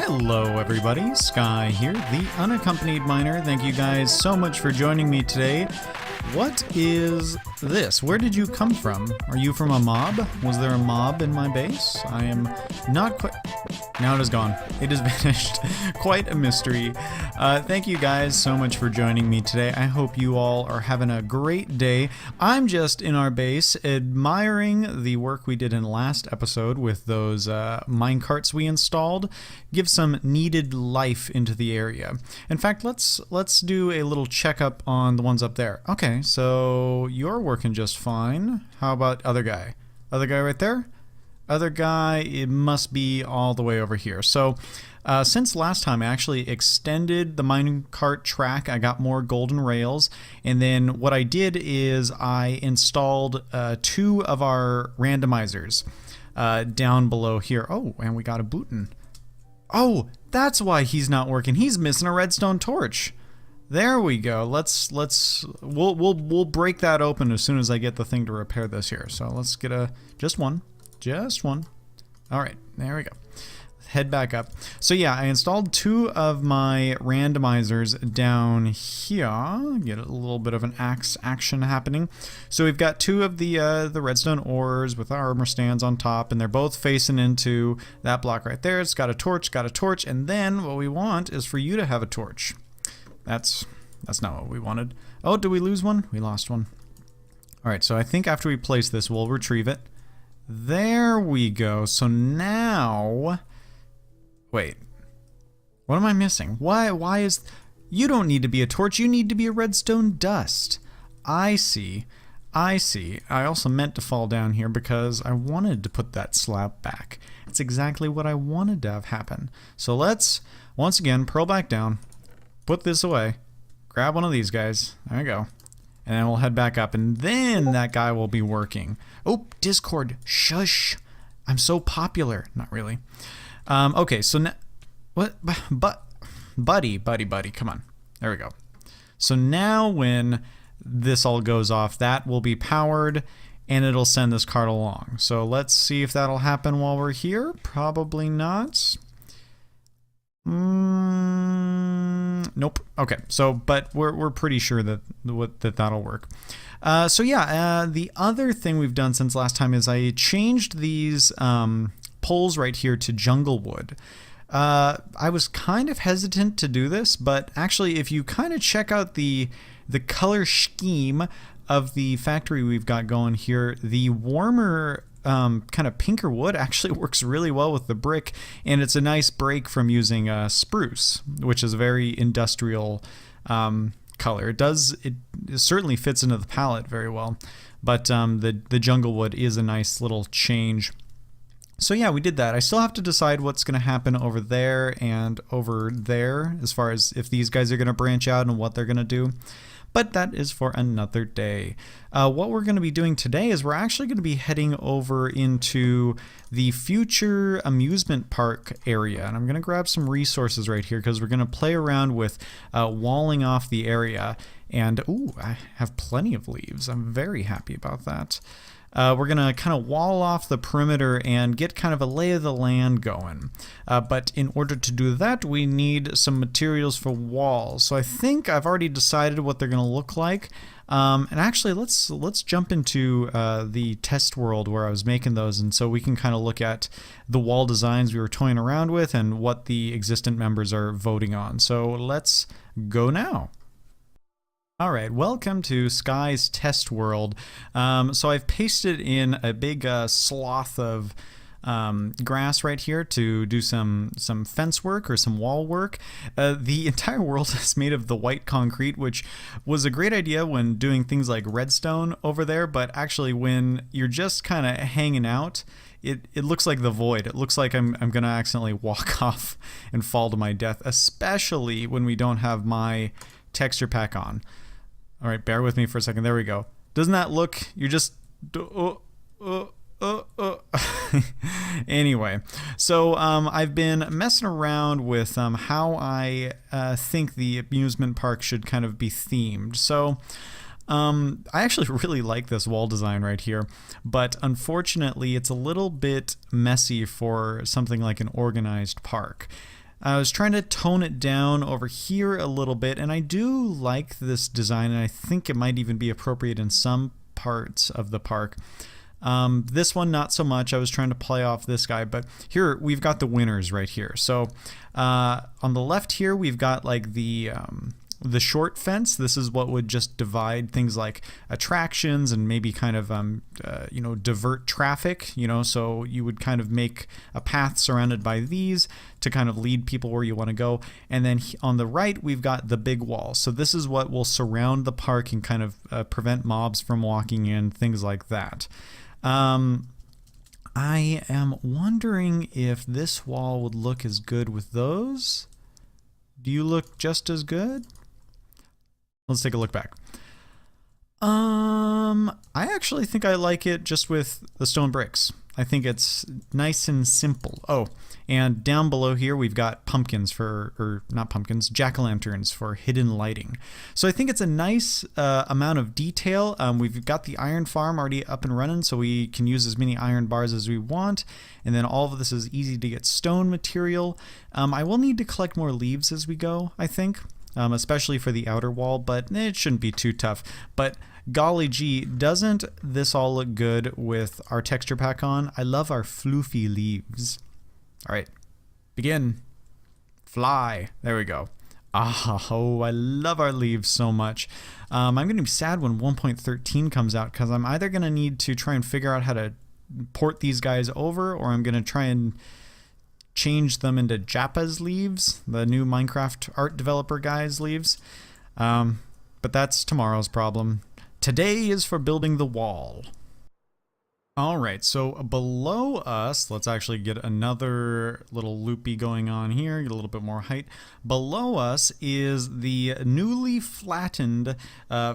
Hello everybody, Sky here, the Unaccompanied Miner. Thank you guys so much for joining me today. What is this? Where did you come from? Are you from a mob? Was there a mob in my base? I am not quite... Now it is gone. It is vanished. Quite a mystery. Thank you guys so much for joining me today. I hope you all are having a great day. I'm just in our base admiring the work we did in the last episode with those minecarts we installed. Give some needed life into the area. In fact, let's do a little checkup on the ones up there. Okay, so you're working just fine. How about other guy? Other guy right there? Other guy, it must be all the way over here. So since last time, I actually extended the minecart track. I got more golden rails. And then what I did is I installed 2 of our randomizers down below here. Oh, and we got a bootin'. Oh, that's why he's not working. He's missing a redstone torch. There we go. We'll break that open as soon as I get the thing to repair this here. So let's get just one. All right, there we go. Head back up. So yeah, I installed 2 of my randomizers down here. Get a little bit of an axe action happening. So we've got 2 of the redstone ores with armor stands on top, and they're both facing into that block right there. It's got a torch, and then what we want is for you to have a torch. That's not what we wanted. Oh, did we lose one? We lost one. All right, so I think after we place this, we'll retrieve it. There we go. So now, wait, what am I missing? Why is, you don't need to be a torch, you need to be a redstone dust. I see. I also meant to fall down here because I wanted to put that slab back. It's exactly what I wanted to have happen. So let's, once again, pearl back down, put this away, grab one of these guys, there we go. And then we'll head back up, and then that guy will be working. Oh, Discord, shush. I'm so popular. Not really. Okay, so now, what? Buddy, come on. There we go. So now when this all goes off, that will be powered, and it'll send this cart along. So let's see if that'll happen while we're here. Probably not. Nope. Okay. So, but we're pretty sure that that'll work. So yeah, the other thing we've done since last time is I changed these poles right here to jungle wood. I was kind of hesitant to do this, but actually, if you kind of check out the color scheme of the factory we've got going here, the warmer kind of pinker wood actually works really well with the brick, and it's a nice break from using spruce, which is a very industrial color. It certainly fits into the palette very well, but the jungle wood is a nice little change. So yeah, we did that. I still have to decide what's going to happen over there and over there as far as if these guys are going to branch out and what they're going to do. But that is for another day. What we're going to be doing today is we're actually going to be heading over into the future amusement park area. And I'm going to grab some resources right here because we're going to play around with walling off the area. And, ooh, I have plenty of leaves. I'm very happy about that. We're going to kind of wall off the perimeter and get kind of a lay of the land going. But in order to do that, we need some materials for walls. So I think I've already decided what they're going to look like. And actually, let's jump into the test world where I was making those, and so we can kind of look at the wall designs we were toying around with and what the existent members are voting on. So let's go now. Alright, welcome to Sky's test world. So I've pasted in a big sloth of grass right here to do some fence work or some wall work. The entire world is made of the white concrete, which was a great idea when doing things like redstone over there, but actually when you're just kind of hanging out, it looks like the void. It looks like I'm going to accidentally walk off and fall to my death, especially when we don't have my texture pack on. All right, bear with me for a second. There we go. Doesn't that look, you're just, Anyway, so I've been messing around with how I think the amusement park should kind of be themed. So I actually really like this wall design right here, but unfortunately it's a little bit messy for something like an organized park. I was trying to tone it down over here a little bit, and I do like this design, and I think it might even be appropriate in some parts of the park. This one, not so much. I was trying to play off this guy, but here we've got the winners right here. So on the left here, we've got like the short fence. This is what would just divide things like attractions and maybe kind of divert traffic, so you would kind of make a path surrounded by these to kind of lead people where you want to go. And then on the right, we've got the big wall. So this is what will surround the park and kind of prevent mobs from walking in, things like that. I am wondering if this wall would look as good with those. Do you look just as good? Let's take a look back. I actually think I like it just with the stone bricks. I think it's nice and simple. Oh, and down below here we've got pumpkins or not pumpkins, jack-o'-lanterns for hidden lighting. So I think it's a nice amount of detail. We've got the iron farm already up and running, so we can use as many iron bars as we want. And then all of this is easy to get stone material. I will need to collect more leaves as we go, I think. Especially for the outer wall, but it shouldn't be too tough. But golly gee, doesn't this all look good with our texture pack on? I love our floofy leaves. All right, begin. Fly. There we go. Oh, I love our leaves so much. I'm going to be sad when 1.13 comes out because I'm either going to need to try and figure out how to port these guys over, or I'm going to try and change them into Jappa's leaves, the new Minecraft art developer guy's leaves. But that's tomorrow's problem. Today is for building the wall. All right, so below us, let's actually get another little loopy going on here, get a little bit more height. Below us is the newly flattened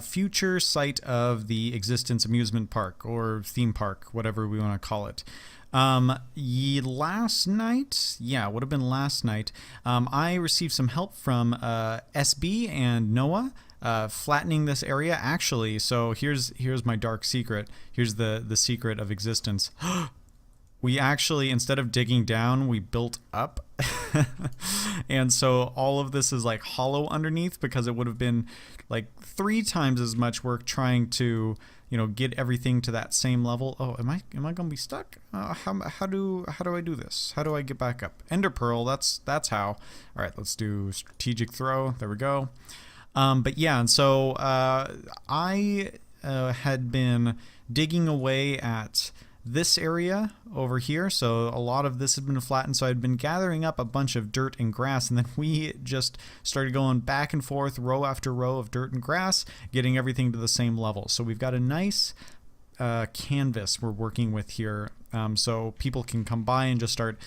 future site of the Existence Amusement Park, or theme park, whatever we want to call it. Last night, it would have been last night, I received some help from SB and Noah flattening this area. Actually, so here's my dark secret. Here's the secret of existence. We actually, instead of digging down, we built up. And so all of this is like hollow underneath because it would have been like 3 times as much work trying to get everything to that same level. Oh, am I gonna be stuck? How do I do this? How do I get back up? Ender pearl. That's how. All right, let's do strategic throw. There we go. But yeah, and so I had been digging away at this area over here, so a lot of this had been flattened, so I'd been gathering up a bunch of dirt and grass, and then we just started going back and forth, row after row of dirt and grass, getting everything to the same level. So we've got a nice canvas we're working with here, so people can come by and just start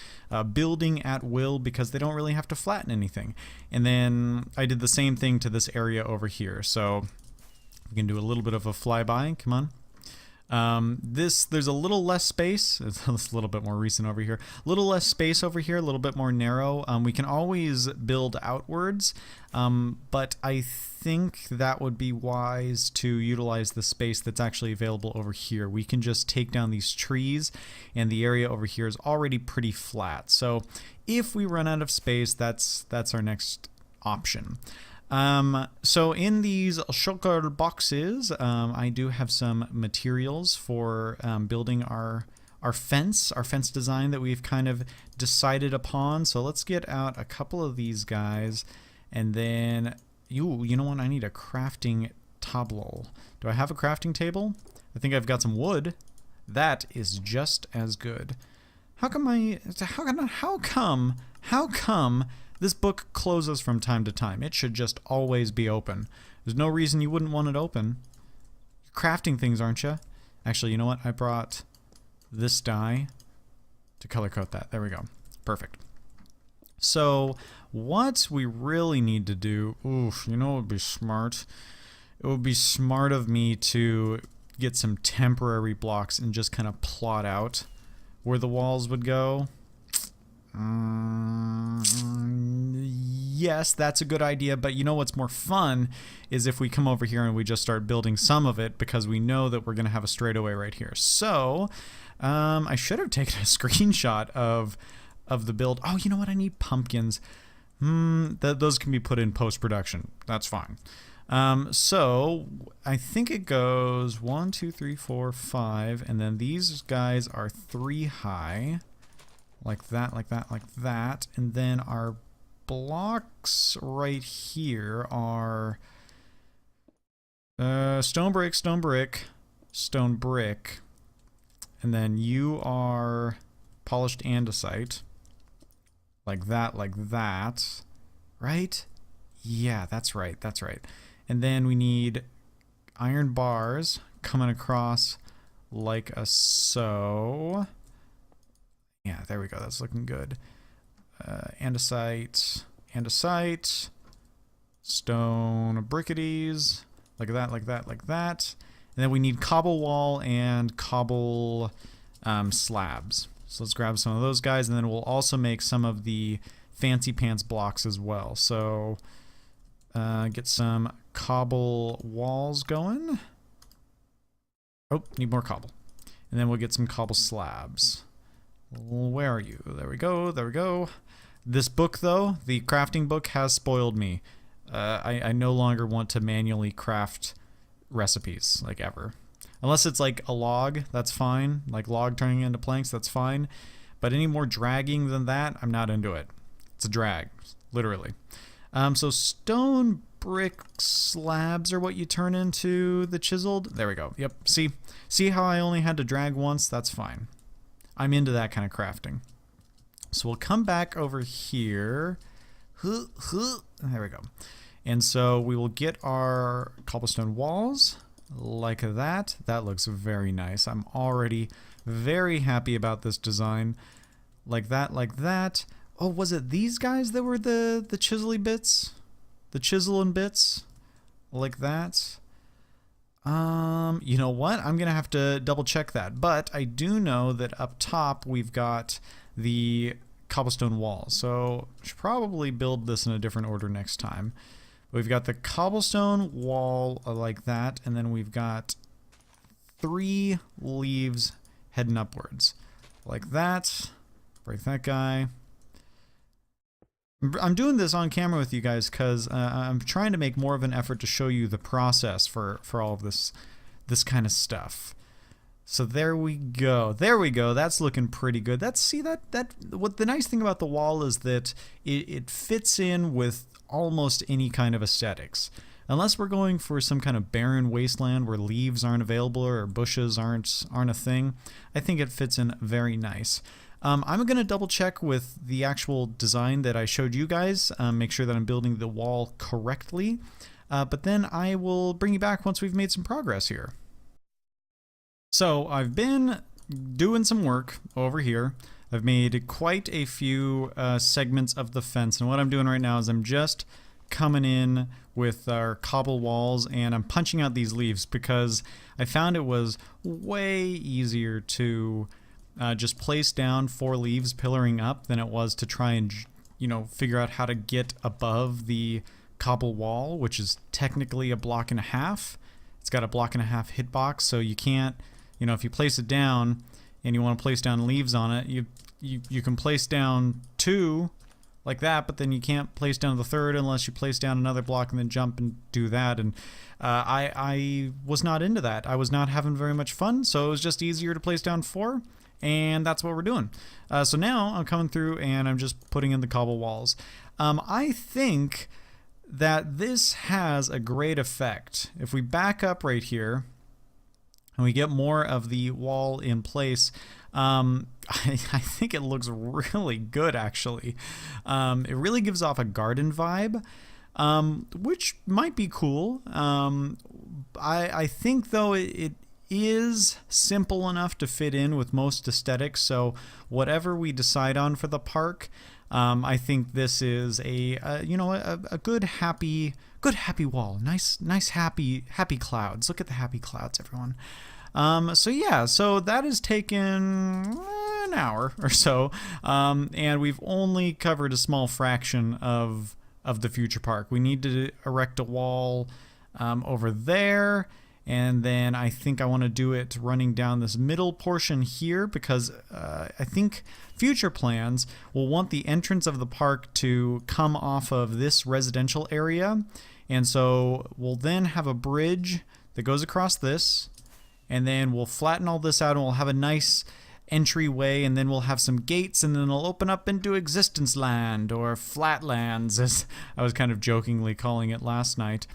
building at will because they don't really have to flatten anything. And then I did the same thing to this area over here, so we can do a little bit of a flyby. Come on. There's a little less space. It's a little bit more recent over here. A little less space over here, a little bit more narrow. We can always build outwards, but I think that would be wise to utilize the space that's actually available over here. We can just take down these trees, and the area over here is already pretty flat. So if we run out of space, that's our next option. So in these sugar boxes, I do have some materials for building our fence design that we've kind of decided upon. So let's get out a couple of these guys, and then you know what? I need a crafting table. Do I have a crafting table? I think I've got some wood. That is just as good. How come this book closes from time to time? It should just always be open. There's no reason you wouldn't want it open. You're crafting things, aren't you? Actually, you know what? I brought this dye to color code that. There we go. Perfect. So what we really need to do, it would be smart. It would be smart of me to get some temporary blocks and just kind of plot out where the walls would go. Yes, that's a good idea, but you know what's more fun is if we come over here and we just start building some of it, because we know that we're going to have a straightaway right here. So I should have taken a screenshot of the build. Oh, you know what? I need pumpkins. Those can be put in post-production. That's fine. So I think it goes 1, 2, 3, 4, 5, and then these guys are 3 high, like that, like that, like that, and then our blocks right here are stone brick, stone brick, stone brick, and then you are polished andesite, like that, right? Yeah, that's right, that's right. And then we need iron bars coming across like a so. Yeah, there we go. That's looking good. Andesite, andesite, stone brickities, like that, like that, like that. And then we need cobble wall and cobble slabs. So let's grab some of those guys, and then we'll also make some of the fancy pants blocks as well. So get some cobble walls going. Oh, need more cobble. And then we'll get some cobble slabs. Where are you? There we go, there we go. This book, though, the crafting book, has spoiled me. I no longer want to manually craft recipes, like, ever. Unless it's like a log, that's fine. Like log turning into planks, that's fine. But any more dragging than that, I'm not into it. It's a drag, literally. So stone brick slabs are what you turn into the chiseled. There we go. Yep. See how I only had to drag once? That's fine. I'm into that kind of crafting. So we'll come back over here. There we go. And so we will get our cobblestone walls like that. That looks very nice. I'm already very happy about this design. Like that, like that. Oh, was it these guys that were the chiselly bits? The chiseling bits? Like that? You know what? I'm going to have to double check that. But I do know that up top we've got the cobblestone wall. So I should probably build this in a different order next time. We've got the cobblestone wall like that, and then we've got 3 leaves heading upwards. Like that. Break that guy. I'm doing this on camera with you guys because I'm trying to make more of an effort to show you the process for all of this kind of stuff. So there we go. There we go. That's looking pretty good. What the nice thing about the wall is that it fits in with almost any kind of aesthetics. Unless we're going for some kind of barren wasteland where leaves aren't available or bushes aren't a thing, I think it fits in very nice. I'm going to double check with the actual design that I showed you guys, make sure that I'm building the wall correctly, but then I will bring you back once we've made some progress here. So I've been doing some work over here. I've made quite a few segments of the fence, and what I'm doing right now is I'm just coming in with our cobble walls and I'm punching out these leaves because I found it was way easier to just place down 4 leaves pillaring up than it was to try and, you know, figure out how to get above the cobble wall, which is technically a block and a half. It's got a block and a half hitbox, so you can't, you know, if you place it down and you want to place down leaves on it, you can place down 2 like that, but then you can't place down the 3rd unless you place down another block and then jump and do that. And I was not into that. I was not having very much fun, so it was just easier to place down 4. And that's what we're doing. So now I'm coming through and I'm just putting in the cobble walls. I think that this has a great effect. If we back up right here and we get more of the wall in place, I think it looks really good, actually. It really gives off a garden vibe, which might be cool. I think, though, it is simple enough to fit in with most aesthetics, so whatever we decide on for the park, I think this is a good happy wall. Nice happy clouds. Look at the happy clouds, everyone. So yeah, so that has taken an hour or so, and we've only covered a small fraction of the future park. We need to erect a wall over there. And then I think I want to do it running down this middle portion here because I think future plans will want the entrance of the park to come off of this residential area. And so we'll then have a bridge that goes across this, and then we'll flatten all this out and we'll have a nice entryway, and then we'll have some gates, and then it'll open up into Existence Land, or Flatlands, as I was kind of jokingly calling it last night.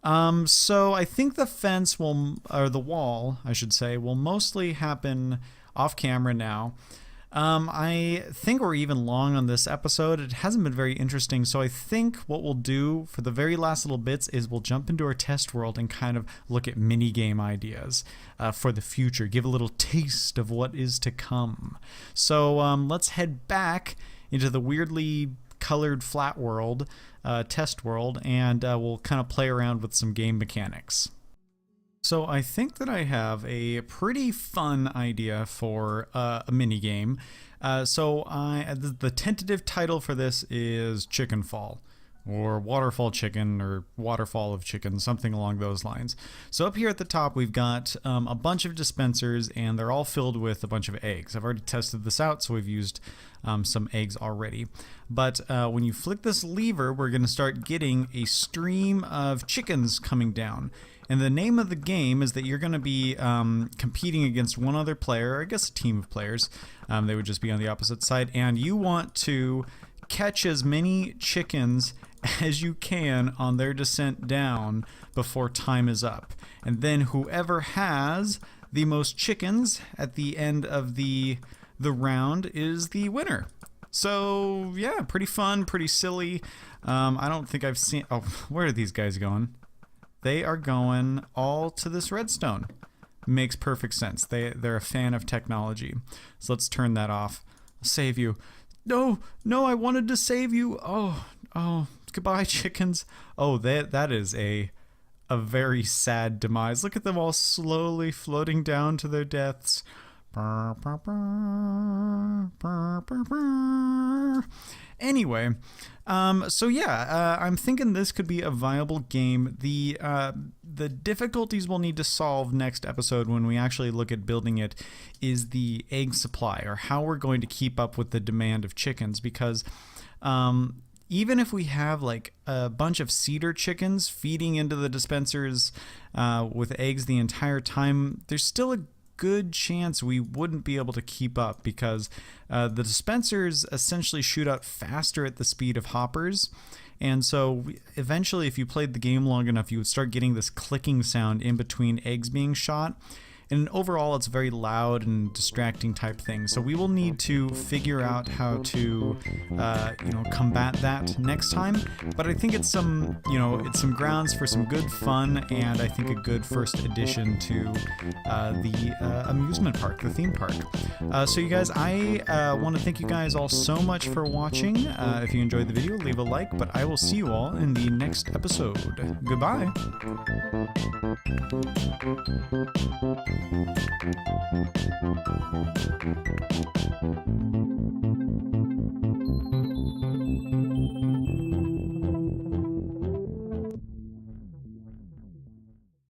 So I think the fence will, or the wall, I should say, will mostly happen off camera now. I think we're even long on this episode. It hasn't been very interesting, so I think what we'll do for the very last little bits is we'll jump into our test world and kind of look at mini game ideas for the future, give a little taste of what is to come. So let's head back into the weirdly colored flat world, test world, and we'll kind of play around with some game mechanics. So I think that I have a pretty fun idea for a mini game. The tentative title for this is Chicken Fall, or Waterfall Chicken, or Waterfall of Chicken, something along those lines. So up here at the top we've got a bunch of dispensers, and they're all filled with a bunch of eggs. I've already tested this out, so we've used some eggs already. But when you flick this lever, we're going to start getting a stream of chickens coming down. And the name of the game is that you're going to be competing against one other player, or I guess a team of players. They would just be on the opposite side. And you want to catch as many chickens as you can on their descent down before time is up. And then whoever has the most chickens at the end of the round is the winner. So yeah, pretty fun, pretty silly. I don't think I've seen... Oh, where are these guys going? They are going all to this redstone. Makes perfect sense. They're a fan of technology. So let's turn that off. I'll save you. No, I wanted to save you. Oh, goodbye, chickens. Oh, that is a very sad demise. Look at them all slowly floating down to their deaths. Anyway, so yeah, I'm thinking this could be a viable game. The difficulties we'll need to solve next episode when we actually look at building it is the egg supply, or how we're going to keep up with the demand of chickens, because even if we have like a bunch of cedar chickens feeding into the dispensers with eggs the entire time, there's still a good chance we wouldn't be able to keep up, because the dispensers essentially shoot out faster at the speed of hoppers. And so eventually, if you played the game long enough, you would start getting this clicking sound in between eggs being shot. And overall, it's a very loud and distracting type thing. So we will need to figure out how to, combat that next time. But I think it's some grounds for some good fun, and I think a good first addition to the amusement park, the theme park. So you guys, I want to thank you guys all so much for watching. If you enjoyed the video, leave a like. But I will see you all in the next episode. Goodbye.